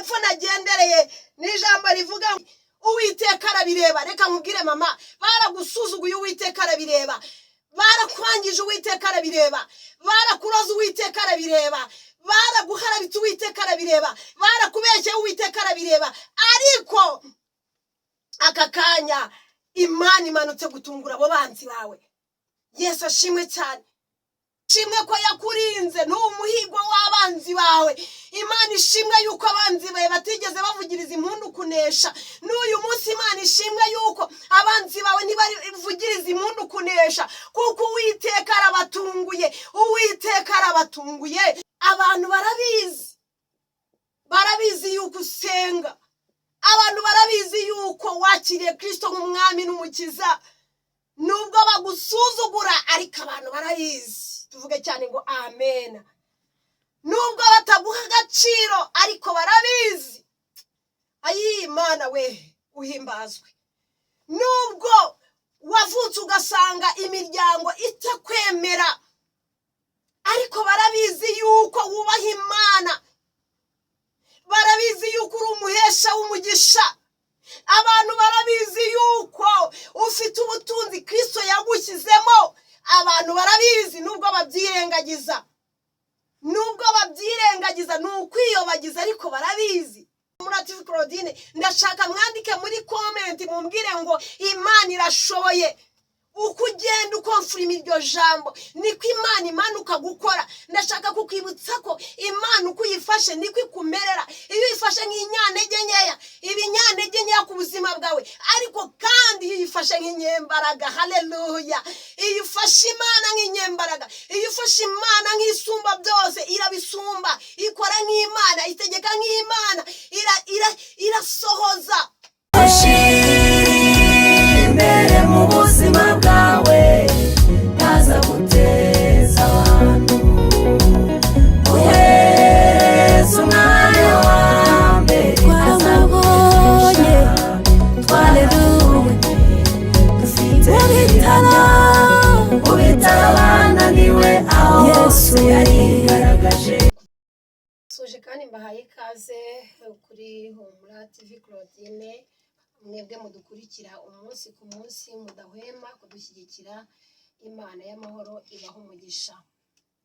hepfo nagendereye n'ijambo rivuga Uwiteka arabireba. Reka nkubwire mama, baragusuzuguye Uwiteka arabireba, barakwangije Uwiteka arabireba, barakuroza Uwiteka arabireba, baraguharabitse Uwiteka arabireba, barakubeshye Uwiteka arabireba. Ariko aka kanya Imana imanutse gutungura abo banzi bawe. Yesu ashimwe cyane. Shimwe ko yakurinze n'umuhigo w'abanzi bawe. Imana ishimwe yuko abanzi bawe batigeze bavugiriza impundu kunesha. N'uyu munsi Imana ishimwe yuko abanzi bawe ntibavugiriza impundu kunesha, kuko Uwiteka arabatunguye. Uwiteka arabatunguye. Abantu barabizi yuko usenga. Abantu barabizi yuko wakiriye Kristo nk'umwami n'umukiza. Nubwo bagusuzugura ariko abantu barabizi. Tuvuge cyane ngo amen. Nubwo bataguha agaciro ariko barabizi. Ayi Imana we uhimbazwe. Nubwo wavutse ugasanga imiryango itakwemera ariko barabizi yuko wubaha Imana. Barabizi yuko uri umuhesha w'umugisha. Abantu barabizi yuko ufite ubutunzi Kristo yagushyizemo. Abantu barabizi nubwo babyirengagiza. Nubwo babyirengagiza n'ukwiyobagiza ariko barabizi. Murativi Claudine, ndashaka mwandike muri comment mumbwire ngo Imana irashoboye. Uko ugenda ukomfurima iryo jambo niko Imana imanuka gukora. Ndashaka kukwibutsa ko Imana uko uyifashe niko ikumerera. Iyo uyifashe nk'inyantege nkeya, ibinyantege nkeya ku buzima bwawe, ariko kandi iyo uyifashe nk'inyembaraga. Haleluya. Iyo ufashe Imana nk'inyembaraga, iyo ufashe Imana nk'isumba byose, irabisumba. Ikora nk'Imana, itegeka nk'Imana, irasohoza. Imbere mu buzima bwawe naza guteza abantu. Uhereza umwanya wa mbere twamubonye, twaleluya. Dufite ubitara bananiwe aho Yesu yarigaragaje. Soje kandi mbahaye ikaze kuri Humura TV Claudine. Mwebwe mudukurikira umunsi ku munsi mudahwema kudushyigikira. Imana y'amahoro ibaho umugisha.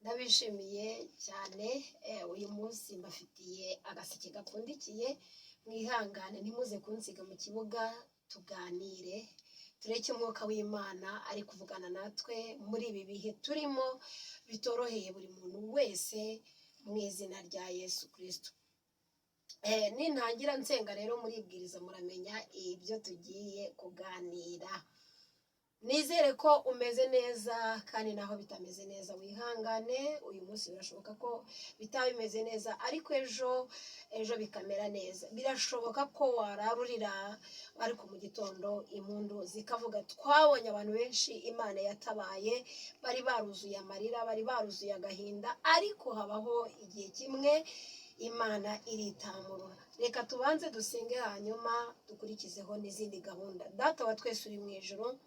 Ndabishimiye cyane. Uyu munsi mbafitiye agaseke gapfundikiye. Mwihangane ntimuze kunsiga mu kibuga, tuganire tureke umwuka w'Imana ari kuvugana natwe muri ibi bihe turimo bitoroheye buri muntu wese, mu izina rya Yesu Kristo. Nintangira nsenga rero muribwiriza muramenya ibyo tugiye kuganira. Nizere ko umeze neza, kandi naho bitameze neza wihangane. Uyu munsi birashoboka ko bitaba bimeze neza, ariko ejo bikamera neza. Birashoboka ko wararurira ariko mu gitondo impundu zikavuga. Twabonye abantu benshi Imana yatabaye, bari baruzuye amarira, bari baruzuye agahinda, ariko habaho igihe kimwe Imana iritamurura. Reka tubanze dusenge hanyuma dukurikizeho n'izindi gahunda. Data wa twese uri mu ijuru,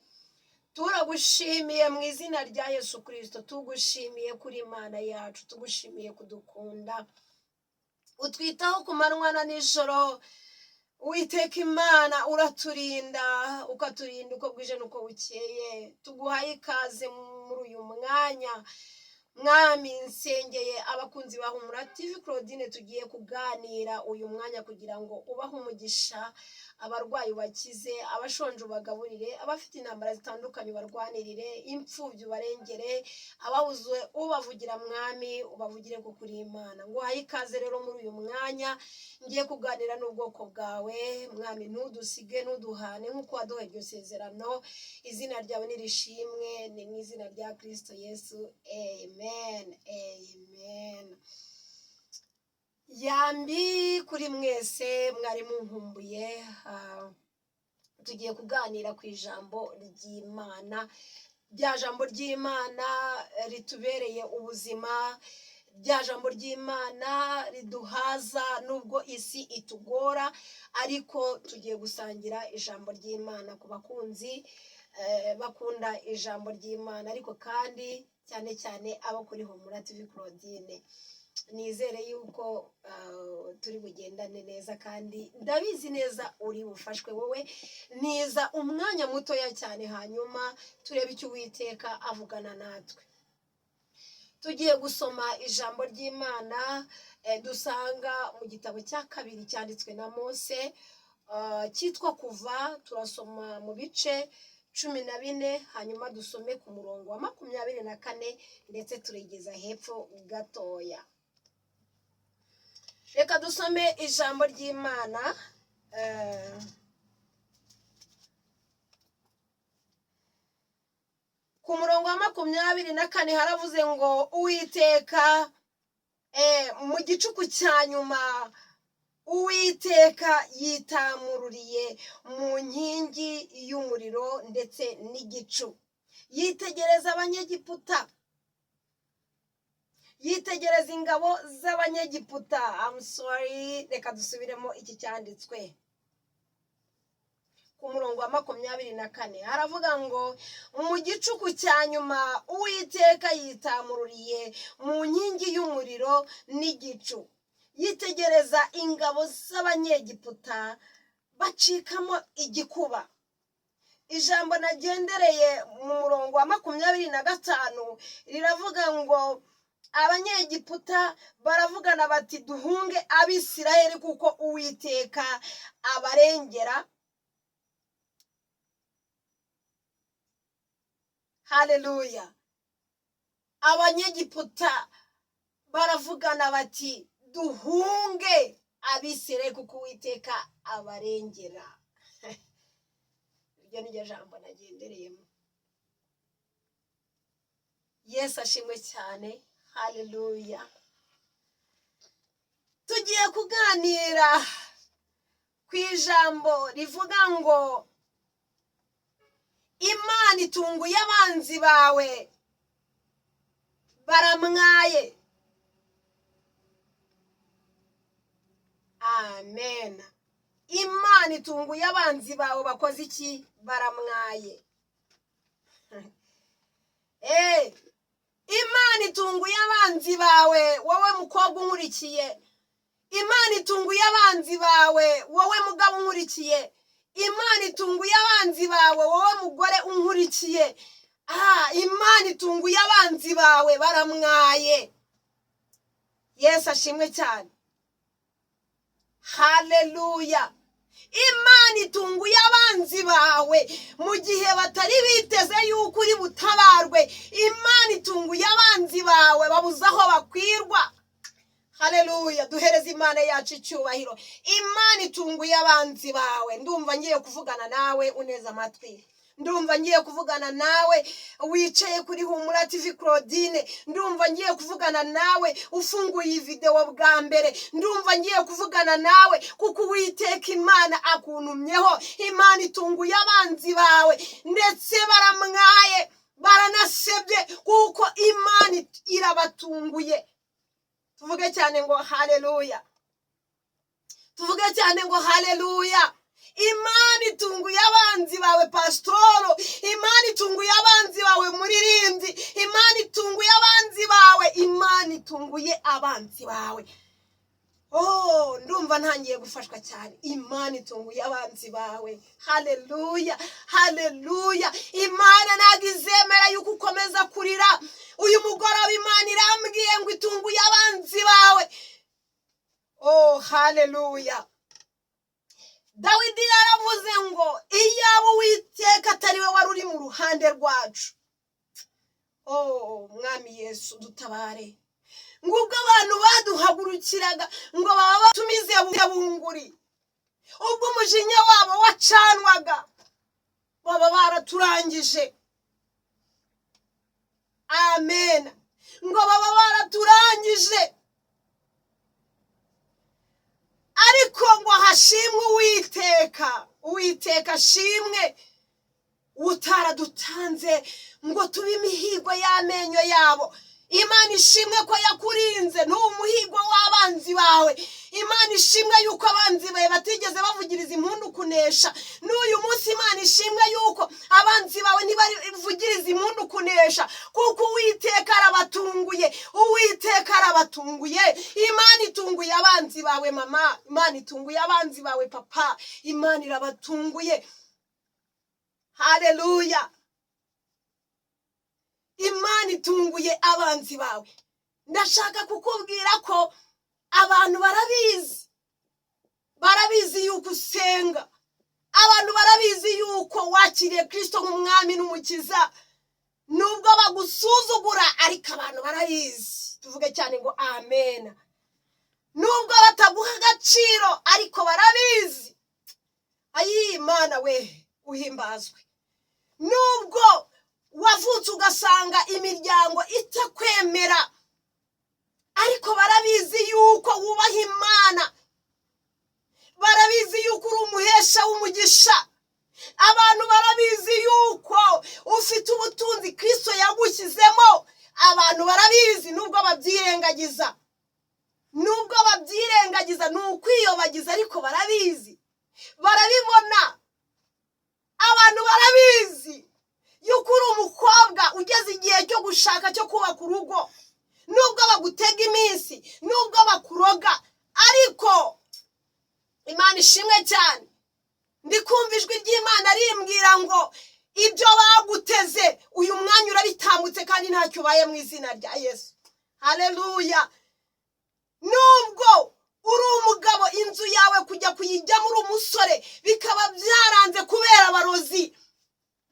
turagushimiye mu izina rya Yesu Kristo. Tugushimiye kuri Imana yacu, tugushimiye kudukunda, utwitaho ku manywa na nijoro. Uwiteka Imana uraturinda, ukaturinda uko bwije n'uko bukeye. Tuguhaye ikaze muri uyu mwanya. Mwami, nsengeye abakunzi ba Humura TV Claudine, tugiye kuganira uyu mwanya kugira ngo ubahe umugisha. Abarwayi bakize, abashonje ubagaburire, abafite intambara zitandukanye barwanirire, imfubyi barengere, ababuze ubavugira Mwami ubavugire ko kuri Imana. Ngo haye ikaze rero muri uyu mwanya ngiye kuganira n'ubwoko bwawe. Mwami, ntudusige ntuduhane nk'uko waduhaye iryo sezerano. Izina ryawe nirishimwe, ni mu izina rya Kristo Yesu. Amen. Amen. Yambi kuri mwese mwari munkumbuye. Tugiye kuganira ku ijambo ry'Imana. Rya jambo ry'Imana ritubereye ubuzima, rya jambo ry'Imana riduhaza nubwo isi itugora, ariko tugiye gusangira ijambo ry'Imana ku bakunzi bakunda ijambo ry'Imana, ariko kandi cyane cyane abo kuri Humura TV Claudine. nizere yuko turi bugendane neza kandi ndabizi neza uri bufashwe wowe niza umwanya mutoya cyane hanyuma turebe icyo Uwiteka avugana natwe. Tugiye gusoma ijambo ry'Imana dusanga mu gitabo cya kabiri cyanditswe na Mose cyitwa Kuva. Turasoma mu bice 14 hanyuma dusome ku murongo wa 24 ndetse turigeza hepfo gatoya. Reka dusome ijambo ry'Imana ku murongo wa 24 haravuze ngo Uwiteka mu gicuku cya nyuma Uwiteka yitamururiye mu nkingi y'umuriro ndetse n'igicu, yitegereza abanyegiputa, yitegereza ingabo z'abanyegiputa. Reka dusubiremo iki cyanditswe ku murongo wa 24 haravuga ngo mu gicuku cya nyuma Uwiteka yitamururiye mu nkingi y'umuriro n'igicu, yitegereza ingabo z'abanyegiputa bacikamo igikuba. Ijambo nagendereye mu murongo wa 25 riravuga ngo abanyegiputa baravugana bati duhunge Abisirayeli kuko Uwiteka abarengera. Haleluya. Abanyegiputa baravugana bati duhunge Abisirayeli kuko Uwiteka abarengera. Iryo ni jambo nagendereyemo. Yesu ashimwe cyane. Haleluya. Tugiye kuganira ku ijambo rivuga ngo Imana itunguye abanzi bawe baramwaye. Amen. Imana itunguye abanzi bawe bakoze iki? Baramwaye. Imana itunguye abanzi bawe wowe mukobwa unkurikiye. Imana itunguye abanzi bawe wowe mugabo unkurikiye. Imana itunguye abanzi bawe wowe mugore unkurikiye. Imana itunguye abanzi bawe baramwaye. Yesu ashimwe cyane. Haleluya. Imana itunguye abanzi bawe mu gihe batari biteze yuko uri butabarwe. Imana itunguye abanzi bawe babuze aho bakwirwa. Haleluya. Duhereze Imana yacu icyubahiro. Imana itunguye abanzi bawe. Ndumva ngiye kuvugana nawe uneze amatwi. Ndumva ngiye kuvugana nawe wicaye kuri Humura TV Claudine. Ndumva ngiye kuvugana nawe ufunguye iyi video bwa mbere. Ndumva ngiye kuvugana nawe kuko Uwiteka Imana akuntumyeho. Imana itunguye abanzi bawe ndetse baramwaye, baranasebye kuko Imana irabatunguye. Tuvuge cyane ngo haleluya. Tuvuge cyane ngo haleluya. Imana itunguye abanzi bawe pasitoro. Imana itunguye abanzi bawe muririmbyi. Imana itunguye abanzi bawe. Imana itunguye abanzi bawe. Ndumva ntangiye gufashwa cyane. Imana itunguye abanzi bawe. Haleluya. Haleluya. Imana ntabwo izemera yuko ukomeza kurira. Uyu mugoroba Imana irambwiye ngo itunguye abanzi bawe. Haleluya. Dawidi yaravuze ngo iyaba Uwiteka atari we wari uri mu ruhande rwacu. Mwami Yesu dutabare. Ngubwo abantu baduhagurukiraga ngo baba batumize bunguri, ubwo umujinya wabo wacanwaga baba baraturangije. Amen. Ngo baba baraturangije. Ariko ngo hashimwe Uwiteka. Uwiteka ashimwe utaradutanze ngo tube imihigo y'amenyo yabo. Imana ishimwe ko yakurinze n'umuhigo w'abanzi bawe. Imana ishimwe yuko abanzi bawe batigeze bavugiriza impundu kunesha. N'uyu munsi Imana ishimwe yuko abanzi bawe ntibavugiriza impundu kunesha, kuko Uwiteka arabatunguye. Uwiteka arabatunguye. Imana itunguye abanzi bawe mama, Imana itunguye abanzi bawe papa, Imana irabatunguye. Haleluya. Imana itunguye abanzi bawe. Ndashaka kukubwira ko abantu barabizi yuko usenga, abantu barabizi yuko wakiriye Kristo nk'umwami n'umukiza. Nubwo bagusuzugura ariko abantu barabizi. Tuvuge cyane ngo amen. Nubwo bataguha agaciro ariko barabizi. Ayi Imana we uhimbazwe. Nubwo wavutse ugasanga imiryango itakwemera ariko barabizi yuko wubaha Imana, barabizi yuko uri umuhesha w'umugisha. Abantu barabizi yuko ufite ubutunzi Kristo yagushyizemo. Abantu barabizi nubwo babyirengagiza, ni ukwiyobagiza ariko barabizi, barabibona. Abantu barabizi yuko uri umukobwa ugeze igihe cyo gushaka, cyo kubaka urugo. Nubwo bagutega iminsi, nubwo bakuroga, ariko Imana ishimwe cyane. Ndikumva ijwi ry'Imana rimbwira ngo ibyo baguteze uyu mwanya urabitambutse kandi ntacyo ubaye mu izina rya Yesu. Haleluya. Nubwo uri umugabo inzu yawe kujya kuyijyamo uri umusore bikaba byaranze kubera abarozi,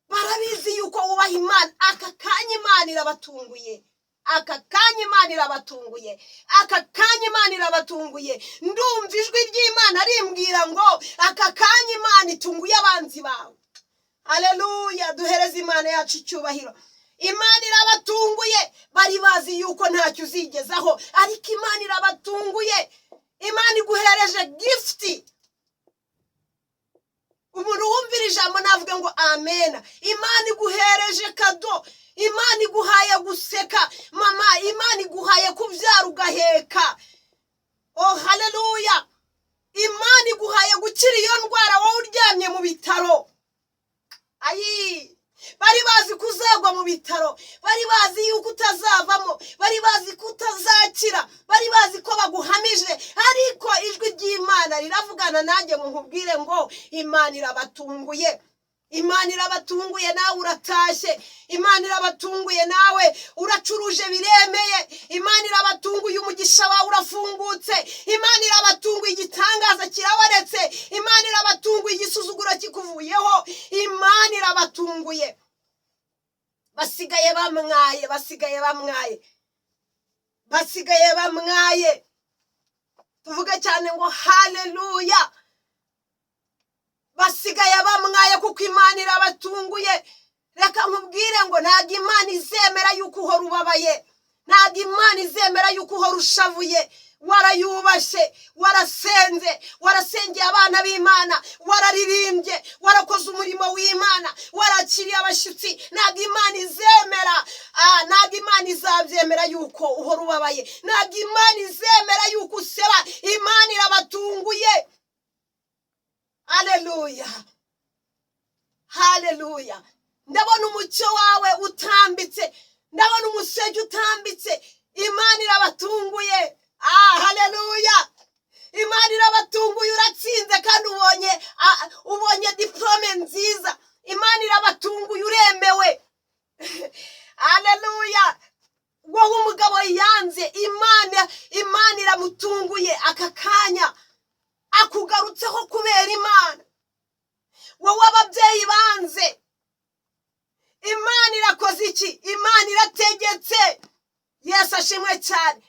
barabizi yuko wubaha Imana. Aka kanya Imana irabatunguye. Aka kanya Imana irabatunguye. Aka kanya Imana irabatunguye. Ndumva ijwi ry'Imana rimbwira ngo aka kanya Imana itunguye abanzi bawe. Haleluya. Duhereze Imana yacu icyubahiro. Imana irabatunguye. Bari bazi yuko ntacyo uzigezaho ariko Imana irabatunguye. Imana iguhereje gift. Umuntu wumvira ijambo navuga ngo amen. Imana iguhereje kado. Imana iguhaye guseka mama, Imana iguhaye kubyara ugaheka. Oh haleluya. Imana iguhaye gukira iyo ndwara wowe uryamye mu bitaro. Ayi, bari bazi kuzagwa mu bitaro, bari bazi yuko utazavamo, bari bazi ko utazakira, bari bazi ko baguhamije, ariko ijwi ry'Imana riravugana nanjye ngo nkubwire ngo Imana irabatunguye. Imana irabatunguye nawe uratashye. Imana irabatunguye nawe uracuruje biremeye. Imana irabatunguye umugisha wawe urafungutse. Imana irabatunguye igitangaza kirabaretse. Imana irabatunguye igisuzuguro kikuvuyeho. Imana irabatunguye. Basigaye bamwaye. Tuvuge cyane ngo haleluya. Basigaye bamwaye kuko Imana irabatunguye. Reka nkubwire ngo ntabwo Imana izemera yuko uhora ubabaye, ntabwo Imana izemera yuko uhora ushavuye. Warayubashye, warasengeye abana b'Imana, wararirimbye, warakoze umurimo w'Imana, warakiriye abashyitsi. Ntabwo Imana izemera, ntabwo Imana izabyemera yuko uhora ubabaye, ntabwo Imana izemera yuko useba. Imana irabatunguye. Haleluya. Haleluya. Ndabona umucyo wawe utambitse, ndabona umusege utambitse. Imana irabatunguye. Haleluya. Imana irabatunguye. Uratsinze kandi ubonye diplome nziza. Imana irabatunguye, uremewe. Haleluya. Wowe umugabo yanze, Imana iramutunguye aka kanya. Akugarutseho kubera Imana. Wowe ababyeyi banze, Imana irakoze iki? Imana irategetse. Yesu ashimwe cyane.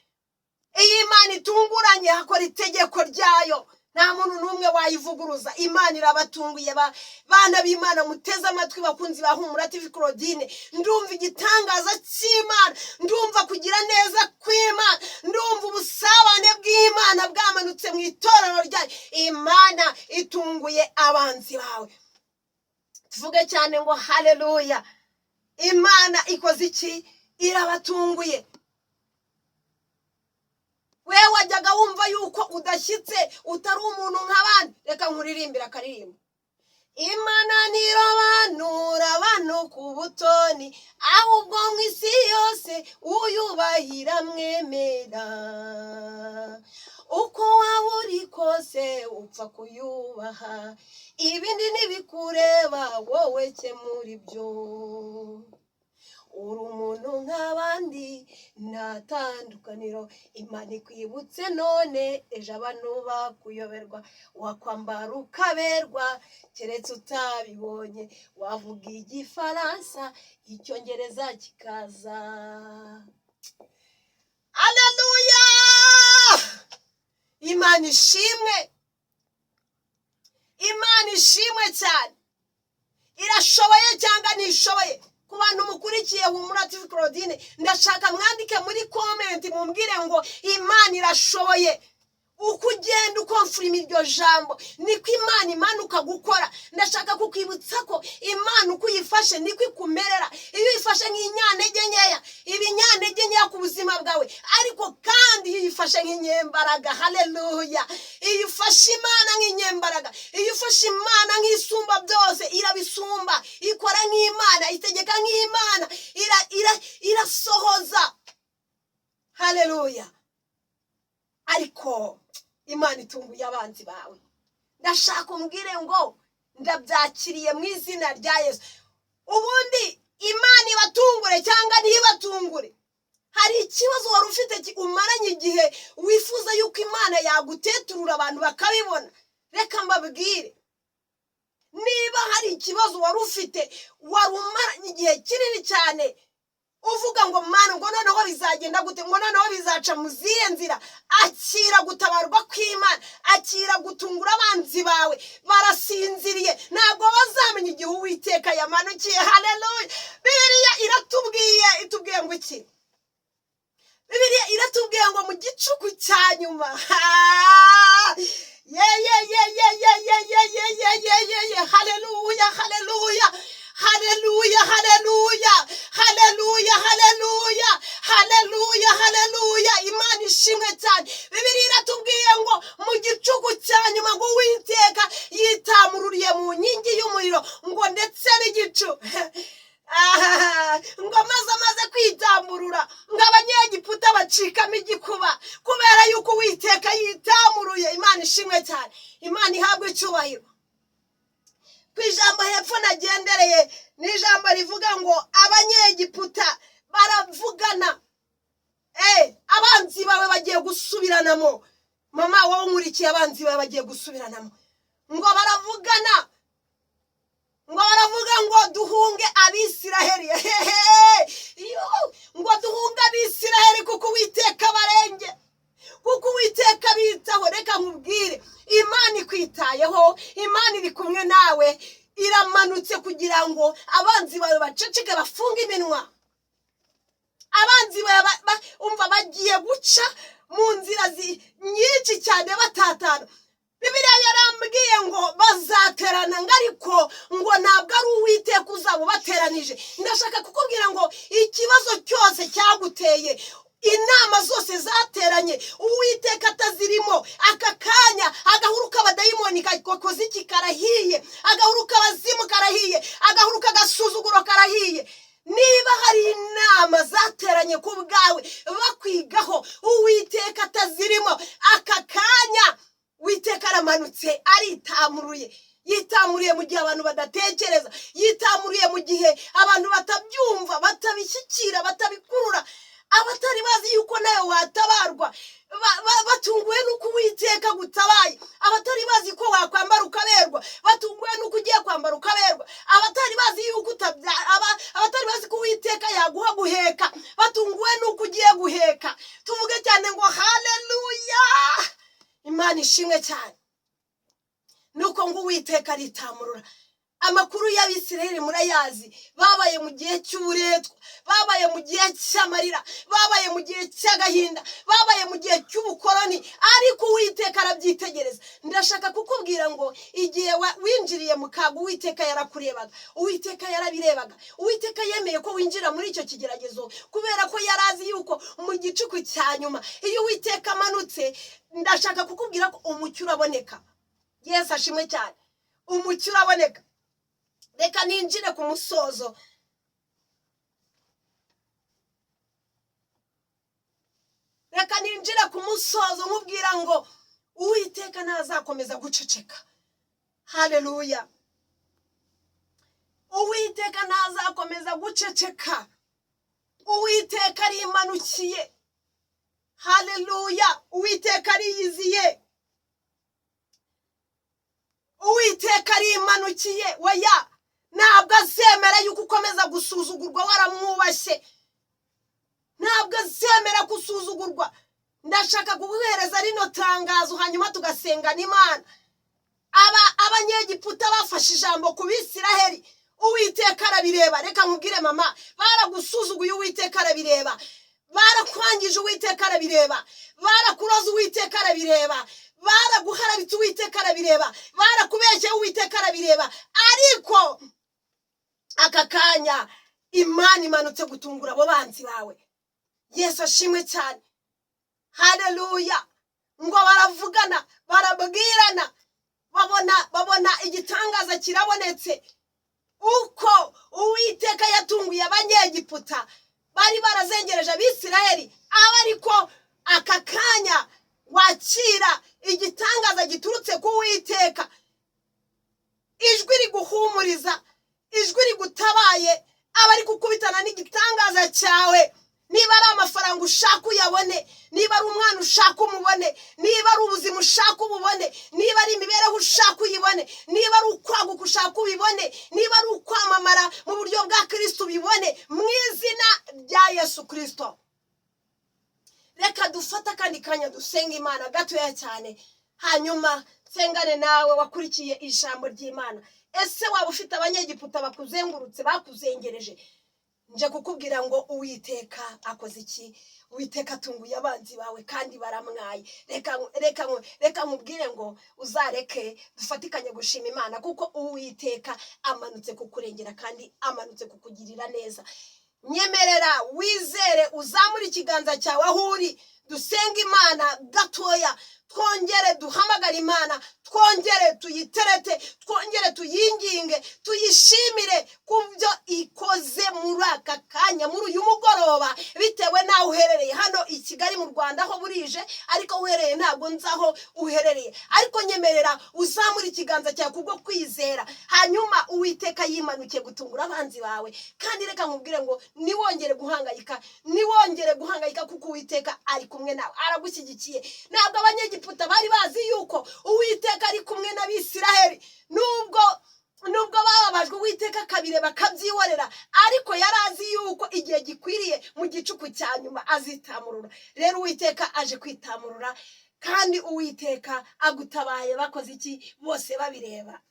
Iyi Imana itunguranye hakora itegeko ryayo, nta muntu n'umwe wayivuguruza. Imana irabatunguye. Bana b'Imana muteze amatwi, bakunzi ba Humura TV Claudine, ndumva igitangaza cy'Imana, ndumva kugira neza kw'Imana, ndumva ubusabane bw'Imana bwamanutse mu itorero ryayo. Imana itunguye abanzi bawe. Tuvuge cyane ngo haleluya. Imana ikoze iki? Irabatunguye. Wewe wajyaga wumva yuko udashyitse utari umuntu nk'abandi. Reka nkuririmbira akaririmbo. Imana ntirobanura abantu ku butoni, ahubwo mu isi yose uyubahira mwemera. Uko waba uri kose upfa kuyubaha, ibindi ntibikureba, wowe kemura ibyo. Uri umuntu nk'abandi, nta tandukaniro. Imana ikwibutse none, ejo abantu bakuyoberwa. Wakwambara ukaberwa, keretse utabibonye. Wavuga igifaransa, icyongereza kikaza. Haleluya! Imana ishimwe. Imana ishimwe cyane. Irashoboye cyangwa ntishoboye? Ku bantu mukurikiye Humura TV Claudine, ndashaka mwandike muri comment mumbwire ngo Imana irashoboye. Uko ugenda ukomfurima iryo jambo niko Imana imanuka gukora. Ndashaka kukwibutsa ko Imana uko uyifashe niko ikumerera. Iyo uyifashe nk'inyantege nkeya, ibinyantege nkeya ku buzima bwawe, ariko kandi iyo uyifashe nk'inyembaraga. Haleluya! Iyo ufashe Imana nk'inyembaraga, iyo ufashe Imana nk'isumba byose, irabisumba. Ikora nk'Imana, itegeka nk'Imana, irasohoza. Haleluya! Ariko Imana itunguye abanzi bawe. Ndashaka umbwire ngo ndabyakiriye mu izina rya Yesu. Ubundi Imana ibatungure cyangwa ntibatungure? Hari ikibazo wari ufite umaranye igihe wifuza yuko Imana yaguteturura abantu bakabibona. Reka mbabwire, niba hari ikibazo wari ufite wari umaranye igihe kinini cyane uvuga ngo Mana, ngo noneho bizagenda gute, ngo noneho bizaca mu zihe nzira, akira gutabarwa kw'Imana, akira gutungura abanzi bawe. Barasinziriye, ntabwo bazamenya igihe Uwiteka yamanukiye. Haleluya! Bibiliya itubwiye ngo iki? Bibiliya iratubwiye ngo mu gicuku cya nyuma. Haleluya, haleluya, haleluya, haleluya, haleluya, haleluya, haleluya, haleluya. Imana ishimwe cyane. Bibiliya iratubwiye ngo mu gicuku cya nyuma ngo Uwiteka yitamururiye mu nkingi y'umuriro, ngo ndetse n'igicu. Ngo maze kwitamurura, ngo abanyegiputa bacikamo igikuba, kubera yuko Uwiteka yitamuruye. Imana ishimwe cyane. Imana ihabwe icyubahiro. Ku ijambo hepfo nagendereye ni ijambo rivuga ngo abanyegiputa baravugana. Abanzi bawe bagiye gusubiranamo. Mama wowe nkurikiye, abanzi bawe bagiye gusubiranamo. Ngo baravugana, ngo baravuga ngo duhunge Abisiraheli. Ngo duhunge Abisiraheli kuko Uwiteka barenge, kuko Uwiteka bitaho. Reka nkubwire, Imana ikwitayeho, Imana iri kumwe nawe, iramanutse kugira ngo abanzi bawe baceceke, bafunge iminwa. Abanzi bawe umva bagiye guca mu nzira nyinshi cyane batatana. Bibiliya yarambwiye ngo bazaterana, ariko ngo ntabwo ari Uwiteka uzaba bateranije. Ndashaka kukubwira ngo ikibazo cyose cyaguteye, inama zose zateranye, Uwiteka atazirimo, aka kanya agahuru k'abadayimoni kakoze iki karahiye, agahuru k'abazimu karahiye, agahuru k'agasuzuguro karahiye. Niba hari inama zateranye ku bwawe bakwigaho, Uwiteka atazirimo, aka kanya Uwiteka aramanutse, aritamuruye. Yitamuriye mu gihe abantu badatekereza, yitamuriye mu gihe abantu batabyumva, batabishyikira, batabikurura. Abatari bazi yuko nawe watabarwa batunguwe nuko Uwiteka gutabaye. Abatari bazi ko wakwambara ukaberwa batunguwe nuko ugiye kwambara ukaberwa. Abatari bazi yuko abatari bazi ko Uwiteka yaguha guheka batunguwe nuko ugiye guheka. Tuvuge cyane ngo haleluya. Imana ishimwe cyane. Nuko ngo Uwiteka aritamurura. amakuru y'Abisirayeli murayazi, babaye mu gihe cy'uburetwa, babaye mu gihe cy'amarira, babaye mu gihe cy'agahinda, babaye mu gihe cy'ubukoroni, ariko Uwiteka arabyitegereza. Ndashaka kukubwira ngo igihe winjiriye mu kaga, Uwiteka yarakurebaga, Uwiteka yarabirebaga. Uwiteka yemeye ko winjira muri icyo kigeragezo kubera ko yarazi yuko mu gicuku cya nyuma iyo Uwiteka amanutse, ndashaka kukubwira ko umucyo uraboneka. Yesu ashimwe cyane, umucyo uraboneka. Reka ninjire ku musozo. Reka ninjire ku musozo nkubwira ngo Uwiteka ntazakomeza guceceka. Haleluya. Uwiteka ntazakomeza guceceka. Uwiteka arimanukiye. Haleluya. Uwiteka ariyiziye. Uwiteka arimanukiye. Oya, ntabwo azemera yuko ukomeza gusuzugurwa waramwubashye. Ntabwo azemera gusuzugurwa. Ndashaka kuguhereza rino tangazo hanyuma tugasengana Imana. Abanyegiputa bafashe ijambo ku Bisiraheli, Uwiteka arabireba. Reka nkubwire mama, baragusuzuguye, Uwiteka arabireba. Barakwangije, Uwiteka arabireba. Barakuroza, Uwiteka arabireba. Baraguharabitse, Uwiteka arabireba. Barakubeshye, Uwiteka arabireba. Ariko aka kanya Imana imanutse gutungura abo banzi bawe. Yesu ashimwe cyane. Haleluya. Ngo baravugana, barabwirana, babona igitangaza kirabonetse. Uko Uwiteka yatunguye abanyegiputa bari barazengereje Abisirayeli, ariko aka kanya wakira igitangaza giturutse ku Uwiteka. Ijwi riguhumuriza, ijwi rigutabaye, abari kukubitana n'igitangaza cyawe. Niba ari amafaranga ushaka uyabone, niba ari umwana ushaka umubone, niba ari ubuzima ushaka ububone, niba ari imibereho ushaka uyibone, niba ari ukwaguka ushaka ubibone, niba ari ukwamamara mu buryo bwa Kristo ubibone, mu izina rya Yesu Kristo. Reka dufata kandi kanya dusenga Imana gatoya cyane, hanyuma sengane nawe wakurikiye ijambo ry'Imana. Ese waba ufite abanyegiputa bakuzengurutse, bakuzengereje? Nje kukubwira ngo Uwiteka akoze iki? Uwiteka atunguye abanzi bawe kandi baramwaye. Reka nkubwire ngo uzareke dufatikanye gushima Imana, kuko Uwiteka amanutse kukurengera kandi amanutse kukugirira neza. Nyemerera wizere, uzamura ikiganza cyawe aho uri, dusenga Imana gatoya. Twongere duhamagara Imana, twongere tuyiterete, twongere tuyinginge, tuyishimire kubyo ikoze muri aka kanya, muri uyu mugoroba, bitewe naho uherereye. Hano i Kigali mu Rwanda ho burije, ariko uherereye ntabwo nzaho uherereye. Ariko nyemerera uzamura ikiganza cyawe kubwo kwizera, hanyuma Uwiteka yimanukiye gutungura abanzi bawe. Kandi reka nkubwire ngo niwongere guhangayika, kuko Uwiteka ari kumwe nawe, aragushyigikiye. Ntabwo abanyegiputa bari bazi yuko Uwiteka ari kumwe n'Abisiraheli. Nubwo bababajwe, Uwiteka kabireba kabyihorera, ariko yarazi yuko igihe gikwiriye mu gicuku cya nyuma azitamurura. Rero Uwiteka aje kwitamurura, kandi Uwiteka agutabaye. Bakoze iki? Bose babireba.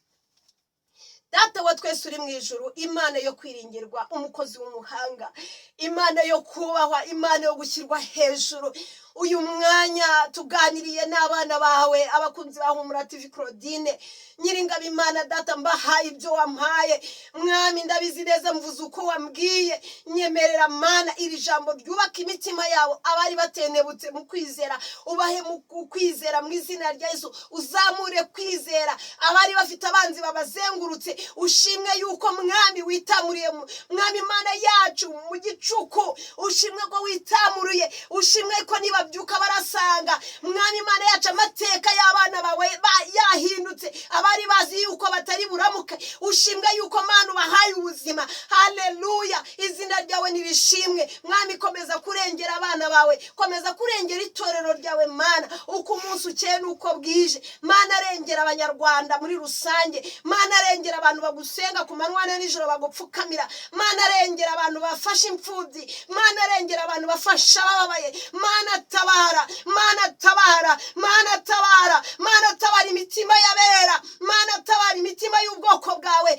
Data wa twese uri mu ijuru, Imana yo kwiringirwa, umukozi w'umuhanga, Imana yo kubahwa, Imana yo gushyirwa hejuru. Uyu mwanya tuganiriye n'abana bawe, abakunzi ba Humura TV Claudine. Nyiringabo Imana Data, mbahaye ibyo wampaye. Mwami, ndabizi neza mvuze uko wambwiye. Nyemerera Mana, iri jambo ryubaka imitima yabo, abari batenebutse mu kwizera ubahe mu kwizera mu izina rya Yesu. Uzamure kwizera abari bafite abanzi babazengurutse. Ushimwe yuko Mwami witamuriye, Mwami Mana yacu mu gicuku. Ushimwe ko witamuruye, ushimwe ko nibabyuka barasanga Mwami Mana yacu amateka y'abana bawe yahindutse, abari bazi yuko batari buramuke. Ushimwe yuko Mana ubahaye ubuzima. Haleluya, izina ryawe nirishimwe. Mwami, komeza kurengera abana bawe, komeza kurengera itorero ryawe Mana, uko umunsi ukeye nuko bwije. Mana, rengera abanyarwanda muri rusange. Mana, rengera abantu bagusenga ku manywa na nijoro bagupfukamira. Mana, rengera abantu bafashe imfubyi. Mana, rengera abantu bafasha abababaye. Mana, tabara, Mana tabara, Mana tabara, Mana tabara imitima y'abera, Mana tabara imitima y'ubwoko bwawe.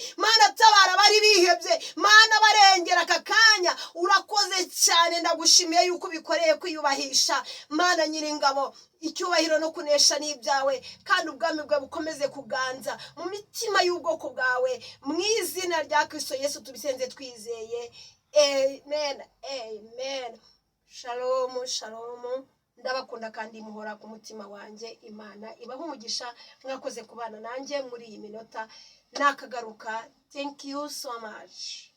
uko ubikoreye kwiyubahisha. Mana Nyiringabo, icyubahiro no kunesha ni ibyawe, kandi ubwami bwawe bukomeze kuganza mu mitima y'ubwoko bwawe, mu izina rya Kristo Yesu tubisenze twizeye, amen, amen. Shalom, shalom. Ndabakunda kandi muhora ku mutima wanjye. Imana ibahe umugisha, mwakoze kubana nanjye muri iyi minota. Nakagaruka. Thank you so much.